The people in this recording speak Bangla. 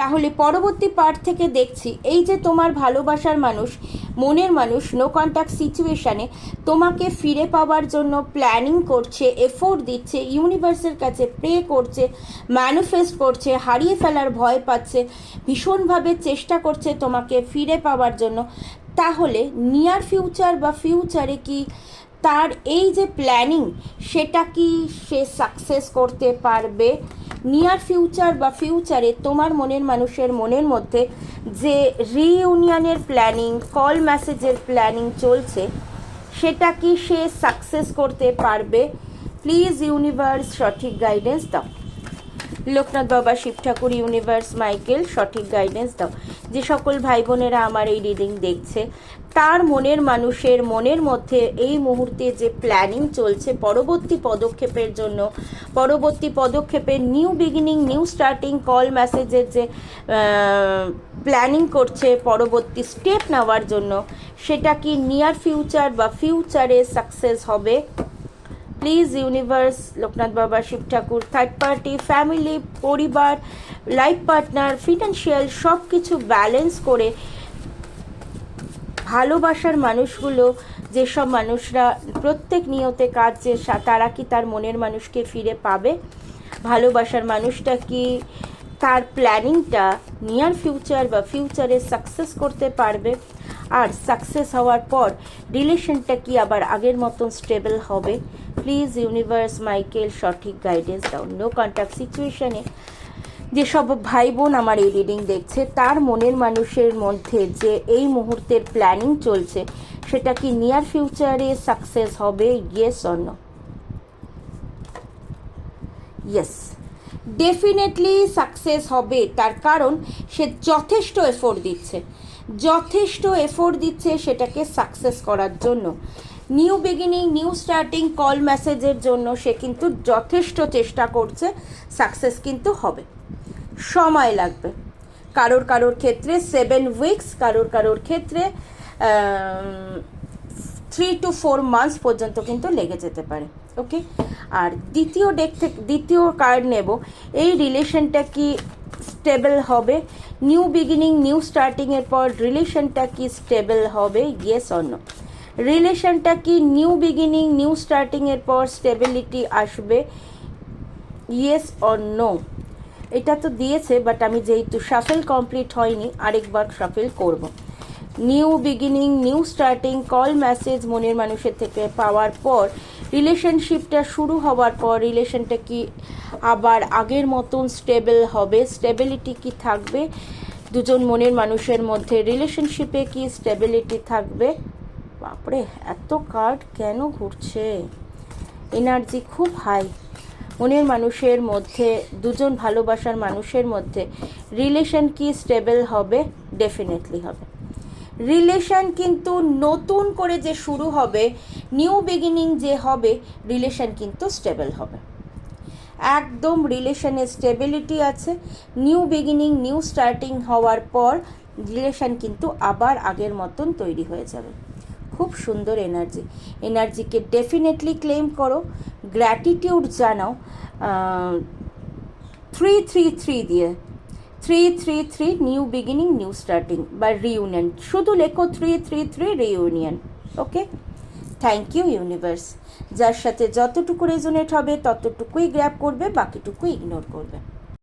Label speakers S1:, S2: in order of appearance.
S1: তাহলে পরবর্তী পার্ট থেকে দেখছি এই যে তোমার ভালোবাসার মানুষ, মনের মানুষ নো কন্ট্যাক্ট সিচুয়েশানে তোমাকে ফিরে পাওয়ার জন্য প্ল্যানিং করছে, এফোর্ট দিচ্ছে, ইউনিভার্সের কাছে প্রে করছে, ম্যানিফেস্ট করছে, হারিয়ে ফেলার ভয় পাচ্ছে, ভীষণভাবে চেষ্টা করছে তোমাকে ফিরে পাওয়ার জন্য। তাহলে নিয়ার ফিউচার বা ফিউচারে কি তার এই যে প্ল্যানিং সেটা কি সে সাকসেস করতে পারবে? নিয়ার ফিউচার বা ফিউচারে তোমার মনের মানুষের মনের মধ্যে যে রিইউনিয়নের প্ল্যানিং, কল মেসেজের প্ল্যানিং চলছে, সেটা কি সে সাকসেস করতে পারবে? প্লিজ ইউনিভার্স সঠিক গাইডেন্স দাও। লোকনাথ বাবা, শিব ঠাকুর, ইউনিভার্স, মাইকেল সঠিক গাইডেন্স দাও। যে সকল ভাই বোনেরা আমার এই রিডিং দেখছে, তার মনের মানুষের মনের মধ্যে এই মুহূর্তে যে প্ল্যানিং চলছে পরবর্তী পদক্ষেপের জন্য, পরবর্তী পদক্ষেপের new beginning, new starting, call মেসেজের যে প্ল্যানিং করছে পরবর্তী স্টেপ নেওয়ার জন্য, সেটা কি নিয়ার ফিউচার বা ফিউচারে সাকসেস হবে? প্লিজ ইউনিভার্স, লোকনাথ বাবা, শিব ঠাকুর, থার্ড পার্টি, ফ্যামিলি, পরিবার, লাইফ পার্টনার, ফিনান্সিয়াল সব কিছু ব্যালেন্স করে ভালোবাসার মানুষগুলো, যেসব মানুষরা প্রত্যেক নিয়তে কাজ, যে তারা কি তার মনের মানুষকে ফিরে পাবে? ভালোবাসার মানুষটা কি তার প্ল্যানিংটা নিয়ার ফিউচার বা ফিউচারে সাকসেস করতে পারবে? আর সাকসেস হওয়ার পর রিলেশনটা কি আবার আগের মতন স্টেবল হবে? প্লিজ ইউনিভার্স, মাইকেল সঠিক গাইডেন্স দাও। নো কন্ট্যাক্ট সিচুয়েশানে যেসব ভাই বোন আমার এই রিডিং দেখছে, তার মনের মানুষের মধ্যে যে এই মুহূর্তের প্ল্যানিং চলছে, সেটা কি নিয়ার ফিউচারে সাকসেস হবে? Yes or no? Yes, definitely success হবে। তার কারণ সে যথেষ্ট এফোর্ট দিচ্ছে, যথেষ্ট এফোর্ট দিচ্ছে সেটাকে সাকসেস করার জন্য। New beginning, new starting, call মেসেজের জন্য সে কিন্তু যথেষ্ট চেষ্টা করছে। সাকসেস কিন্তু হবে, সময় লাগবে। কারোর কারোর ক্ষেত্রে 7 উইকস, কারোর কারোর ক্ষেত্রে 3 to 4 মান্থস পর্যন্ত কিন্তু লেগে যেতে পারে। ওকে, আর দ্বিতীয় ডেক থেকে দ্বিতীয় কার্ড নেব, এই রিলেশনটা কি স্টেবল হবে? নিউ বিগিনিং, নিউ স্টার্টিংয়ের পর রিলেশনটা কি স্টেবল হবে? Yes or no? রিলেশনটা কি নিউ বিগিনিং, নিউ স্টার্টিংয়ের পর স্টেবিলিটি আসবে? Yes or no? এটা তো দিয়েছে, বাট আমি যেহেতু শাফেল কমপ্লিট হয়নি আরেকবার শাফেল করব। New beginning, new starting, call message মনের মানুষের থেকে পাওয়ার পর রিলেশনশিপটা শুরু হওয়ার পর রিলেশনটা কি আবার আগের মতন স্টেবল হবে? স্টেবিলিটি কি থাকবে দুজন মনের মানুষের মধ্যে? রিলেশনশিপে কি স্টেবিলিটি থাকবে? বাপরে, এত কার্ড কেন ঘুরছে? এনার্জি খুব হাই মনের মানুষের মধ্যে, দুজন ভালোবাসার মানুষের মধ্যে। রিলেশন কি স্টেবল হবে? ডেফিনেটলি হবে। রিলেশন কিন্তু নতুন করে যে শুরু হবে, নিউ বিগিনিং যে হবে, রিলেশন কিন্তু স্টেবল হবে। একদম রিলেশনের স্টেবিলিটি আছে। নিউ বিগিনিং, নিউ স্টার্টিং হওয়ার পর রিলেশন কিন্তু আবার আগের মতন তৈরি হয়ে যাবে। খুব সুন্দর এনার্জি। এনার্জিকে ডেফিনেটলি ক্লেম করো, গ্র্যাটিটিউড জানাও 333 দিয়ে। 333 নিউ বিগিনিং, নিউ স্টার্টিং বা রিউনিয়ন, শুধু লেখো 333 reunion. Okay, thank you universe. যার সাথে যতটুকু রেজোনেট হবে ততটুকুই গ্র্যাব করবে, বাকিটুকু ইগনোর করবে।